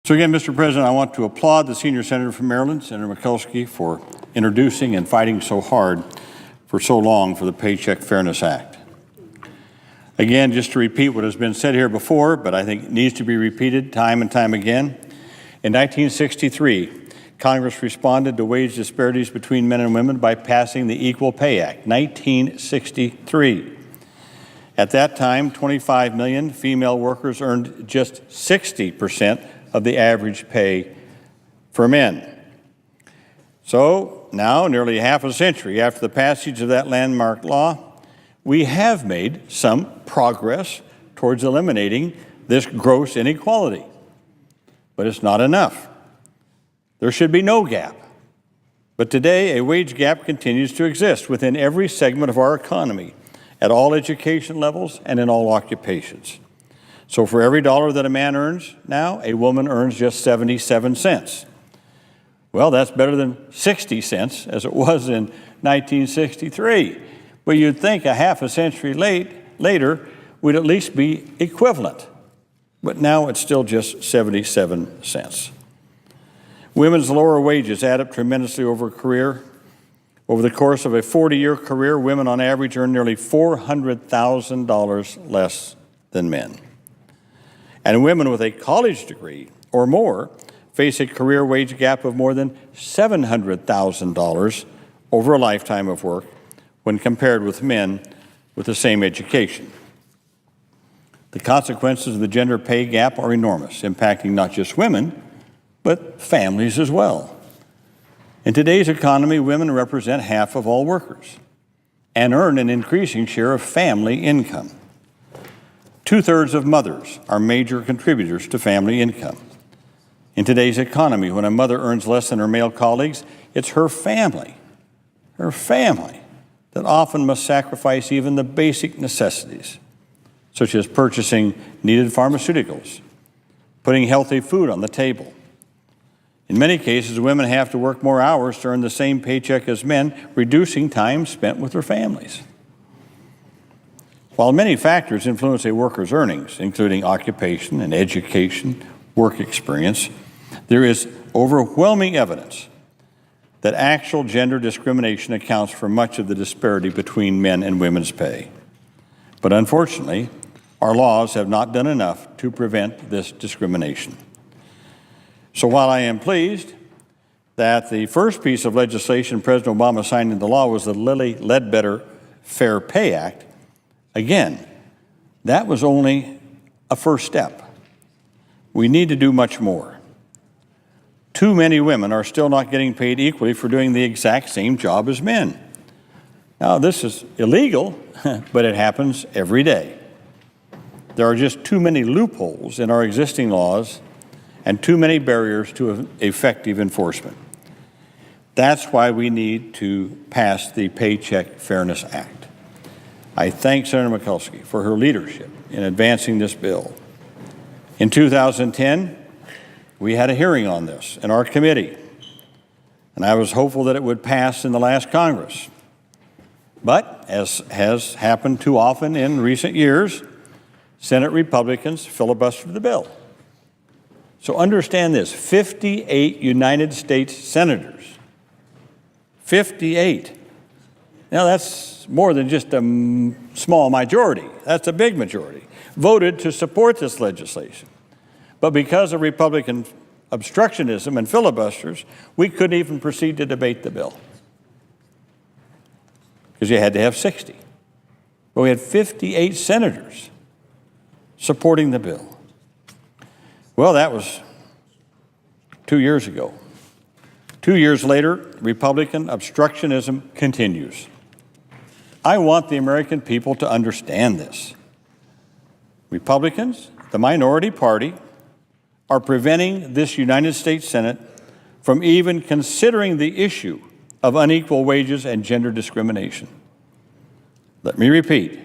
So again, Mr. President, I want to applaud the senior senator from Maryland, Senator Mikulski, for introducing and fighting so hard for so long for the Paycheck Fairness Act. Again, just to repeat what has been said here before, but I think it needs to be repeated time and time again. In 1963, Congress responded to wage disparities between men and women by passing the Equal Pay Act, 1963. At that time, 25 million female workers earned just 60% of the average pay for men. So now, nearly half a century after the passage of that landmark law, we have made some progress towards eliminating this gross inequality. But it's not enough. There should be no gap. But today, a wage gap continues to exist within every segment of our economy, at all education levels and in all occupations. So for every dollar that a man earns now, a woman earns just 77 cents. Well, that's better than 60 cents as it was in 1963. But you'd think a half a century later would at least be equivalent. But now it's still just 77 cents. Women's lower wages add up tremendously over a career. Over the course of a 40-year career, women on average earn nearly $400,000 less than men. And women with a college degree or more face a career wage gap of more than $700,000 over a lifetime of work when compared with men with the same education. The consequences of the gender pay gap are enormous, impacting not just women, but families as well. In today's economy, women represent half of all workers and earn an increasing share of family income. 2/3 of mothers are major contributors to family income. In today's economy, when a mother earns less than her male colleagues, it's her family that often must sacrifice even the basic necessities, such as purchasing needed pharmaceuticals, putting healthy food on the table. In many cases, women have to work more hours to earn the same paycheck as men, reducing time spent with their families. While many factors influence a worker's earnings, including occupation and education, work experience, there is overwhelming evidence that actual gender discrimination accounts for much of the disparity between men and women's pay. But unfortunately, our laws have not done enough to prevent this discrimination. So while I am pleased that the first piece of legislation President Obama signed into law was the Lilly Ledbetter Fair Pay Act, again, that was only a first step. We need to do much more. Too many women are still not getting paid equally for doing the exact same job as men. Now, this is illegal, but it happens every day. There are just too many loopholes in our existing laws and too many barriers to effective enforcement. That's why we need to pass the Paycheck Fairness Act. I thank Senator Mikulski for her leadership in advancing this bill. In 2010, we had a hearing on this in our committee, and I was hopeful that it would pass in the last Congress. But, as has happened too often in recent years, Senate Republicans filibustered the bill. So understand this, 58 United States senators, 58. Now that's more than just a small majority, that's a big majority, voted to support this legislation. But because of Republican obstructionism and filibusters, we couldn't even proceed to debate the bill because you had to have 60. But we had 58 senators supporting the bill. Well, that was 2 years ago. 2 years later, Republican obstructionism continues. I want the American people to understand this. Republicans, the minority party, are preventing this United States Senate from even considering the issue of unequal wages and gender discrimination. Let me repeat.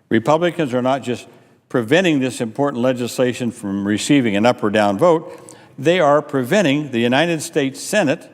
Republicans are not just preventing this important legislation from receiving an up or down vote, they are preventing the United States Senate,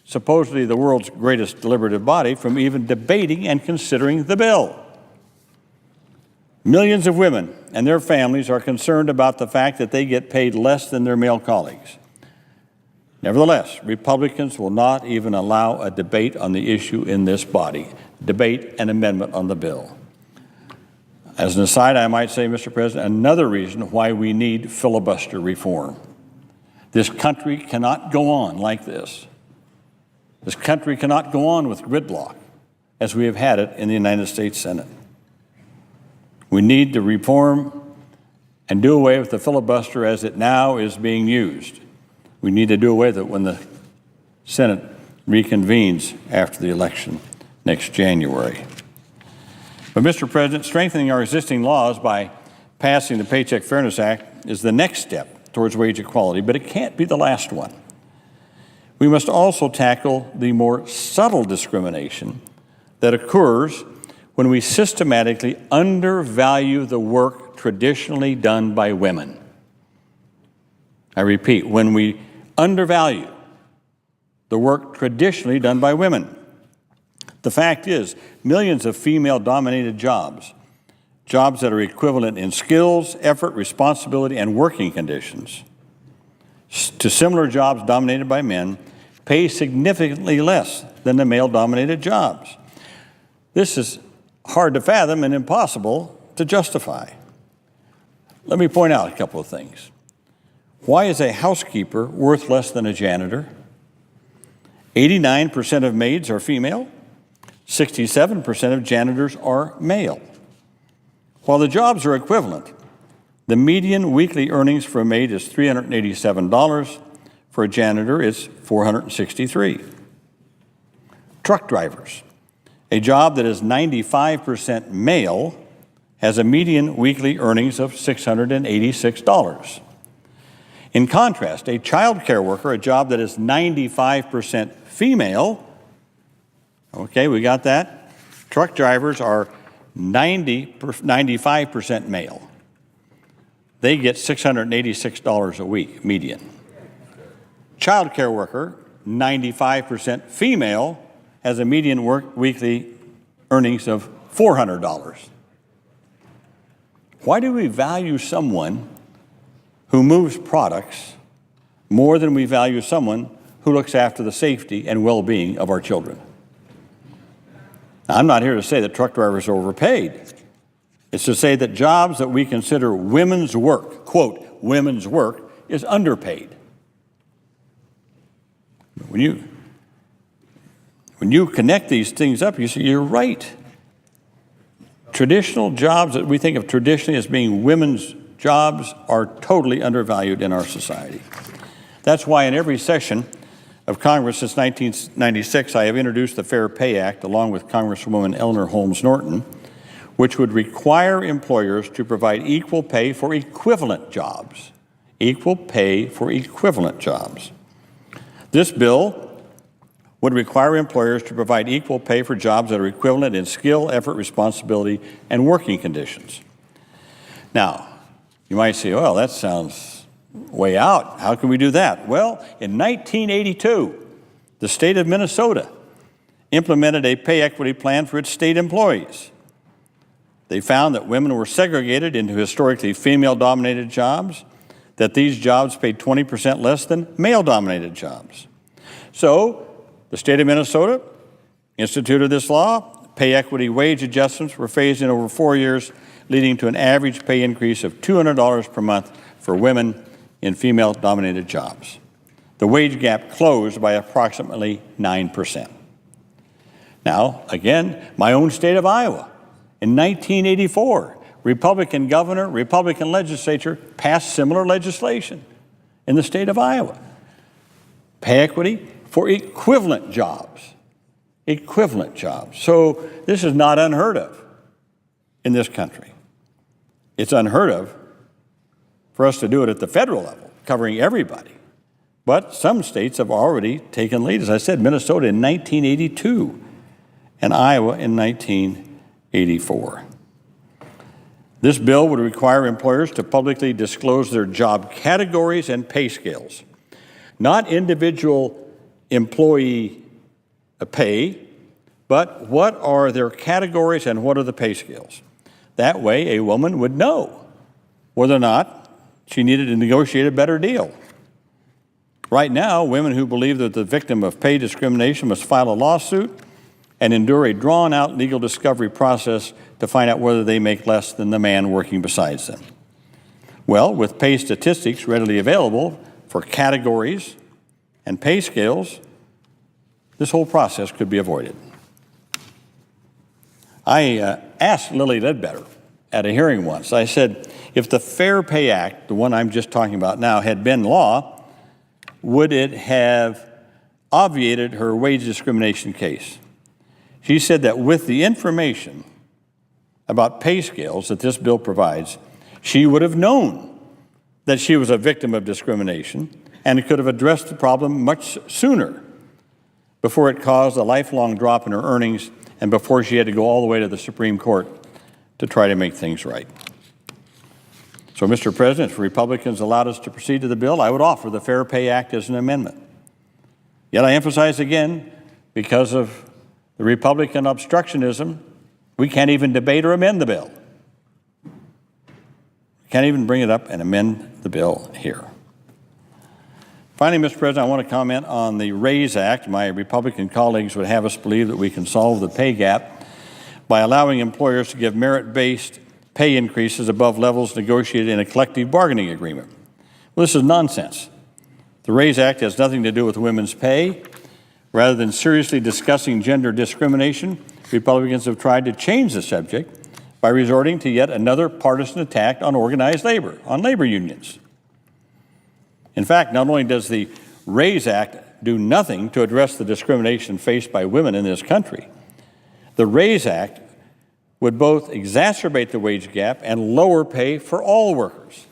supposedly the world's greatest deliberative body, from even debating and considering the bill. Millions of women and their families are concerned about the fact that they get paid less than their male colleagues. Nevertheless, Republicans will not even allow a debate on the issue in this body, debate an amendment on the bill. As an aside, I might say, Mr. President, another reason why we need filibuster reform. This country cannot go on like this. This country cannot go on with gridlock as we have had it in the United States Senate. We need to reform and do away with the filibuster as it now is being used. We need to do away with it when the Senate reconvenes after the election next January. But, Mr. President, strengthening our existing laws by passing the Paycheck Fairness Act is the next step towards wage equality, but it can't be the last one. We must also tackle the more subtle discrimination that occurs when we systematically undervalue the work traditionally done by women. I repeat, when we undervalue the work traditionally done by women. The fact is, millions of female-dominated jobs that are equivalent in skills, effort, responsibility, and working conditions to similar jobs dominated by men pay significantly less than the male-dominated jobs. This is hard to fathom and impossible to justify. Let me point out a couple of things. Why is a housekeeper worth less than a janitor? 89% of maids are female. 67% of janitors are male. While the jobs are equivalent, the median weekly earnings for a maid is $387. For a janitor, it's $463. Truck drivers, a job that is 95% male, has a median weekly earnings of $686. In contrast, a child care worker, a job that is 95% female, okay, we got that? Truck drivers are 95% male. They get $686 a week, median. Child care worker, 95% female, has a median weekly earnings of $400. Why do we value someone who moves products more than we value someone who looks after the safety and well-being of our children? Now, I'm not here to say that truck drivers are overpaid. It's to say that jobs that we consider women's work, quote, women's work, is underpaid. When you connect these things up, you see you're right. Traditional jobs that we think of traditionally as being women's jobs are totally undervalued in our society. That's why in every session of Congress since 1996, I have introduced the Fair Pay Act along with Congresswoman Eleanor Holmes Norton, which would require employers to provide equal pay for equivalent jobs. Equal pay for equivalent jobs. This bill would require employers to provide equal pay for jobs that are equivalent in skill, effort, responsibility, and working conditions. Now, you might say, well, that sounds way out. How can we do that? Well, in 1982, the state of Minnesota implemented a pay equity plan for its state employees. They found that women were segregated into historically female-dominated jobs, that these jobs paid 20% less than male-dominated jobs. So, the state of Minnesota instituted this law. Pay equity wage adjustments were phased in over 4 years, leading to an average pay increase of $200 per month for women in female-dominated jobs. The wage gap closed by approximately 9%. Now, again, my own state of Iowa, in 1984, Republican governor, Republican legislature passed similar legislation in the state of Iowa. Pay equity for equivalent jobs. Equivalent jobs. So this is not unheard of in this country. It's unheard of for us to do it at the federal level, covering everybody. But some states have already taken lead. As I said, Minnesota in 1982 and Iowa in 1984. This bill would require employers to publicly disclose their job categories and pay scales, not individual employee pay, but what are their categories and what are the pay scales. That way, a woman would know whether or not she needed to negotiate a better deal. Right now, women who believe that the victim of pay discrimination must file a lawsuit and endure a drawn-out legal discovery process to find out whether they make less than the man working beside them. Well, with pay statistics readily available for categories and pay scales, this whole process could be avoided. I asked Lilly Ledbetter at a hearing once, I said, if the Fair Pay Act, the one I'm just talking about now, had been law, would it have obviated her wage discrimination case? She said that with the information about pay scales that this bill provides, she would have known that she was a victim of discrimination and could have addressed the problem much sooner before it caused a lifelong drop in her earnings and before she had to go all the way to the Supreme Court to try to make things right. So, Mr. President, if Republicans allowed us to proceed to the bill, I would offer the Fair Pay Act as an amendment. Yet I emphasize again, because of the Republican obstructionism, we can't even debate or amend the bill. We can't even bring it up and amend the bill here. Finally, Mr. President, I want to comment on the RAISE Act. My Republican colleagues would have us believe that we can solve the pay gap by allowing employers to give merit-based pay increases above levels negotiated in a collective bargaining agreement. Well, this is nonsense. The RAISE Act has nothing to do with women's pay. Rather than seriously discussing gender discrimination, Republicans have tried to change the subject by resorting to yet another partisan attack on organized labor, on labor unions. In fact, not only does the RAISE Act do nothing to address the discrimination faced by women in this country, the RAISE Act would both exacerbate the wage gap and lower pay for all workers.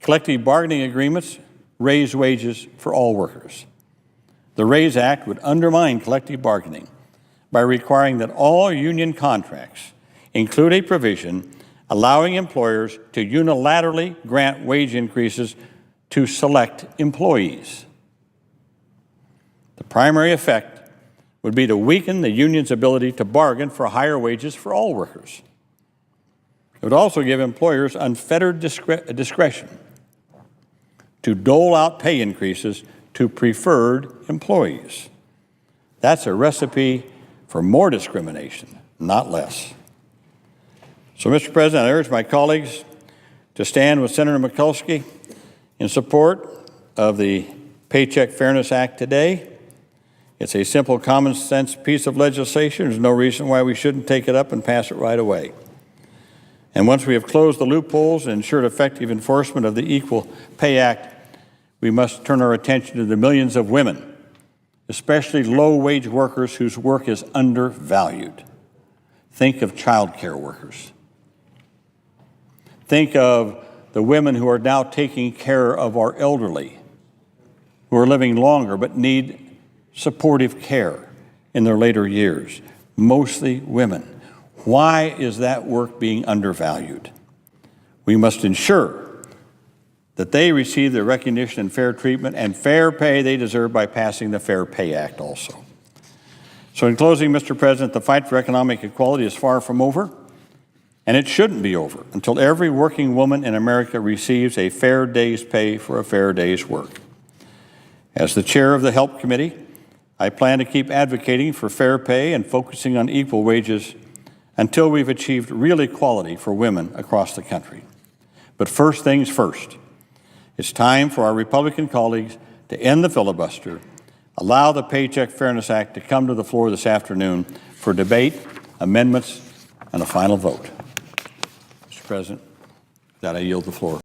Collective bargaining agreements raise wages for all workers. The RAISE Act would undermine collective bargaining by requiring that all union contracts include a provision allowing employers to unilaterally grant wage increases to select employees. The primary effect would be to weaken the union's ability to bargain for higher wages for all workers. It would also give employers unfettered discretion to dole out pay increases to preferred employees. That's a recipe for more discrimination, not less. So, Mr. President, I urge my colleagues to stand with Senator Mikulski in support of the Paycheck Fairness Act today. It's a simple, common sense piece of legislation. There's no reason why we shouldn't take it up and pass it right away. And once we have closed the loopholes and ensured effective enforcement of the Equal Pay Act, we must turn our attention to the millions of women, especially low-wage workers whose work is undervalued. Think of child care workers. Think of the women who are now taking care of our elderly, who are living longer but need supportive care in their later years, mostly women. Why is that work being undervalued? We must ensure that they receive the recognition and fair treatment and fair pay they deserve by passing the Fair Pay Act also. So in closing, Mr. President, the fight for economic equality is far from over, and it shouldn't be over until every working woman in America receives a fair day's pay for a fair day's work. As the chair of the HELP Committee, I plan to keep advocating for fair pay and focusing on equal wages until we've achieved real equality for women across the country. But first things first, it's time for our Republican colleagues to end the filibuster, allow the Paycheck Fairness Act to come to the floor this afternoon for debate, amendments, and a final vote. Mr. President, with that I yield the floor.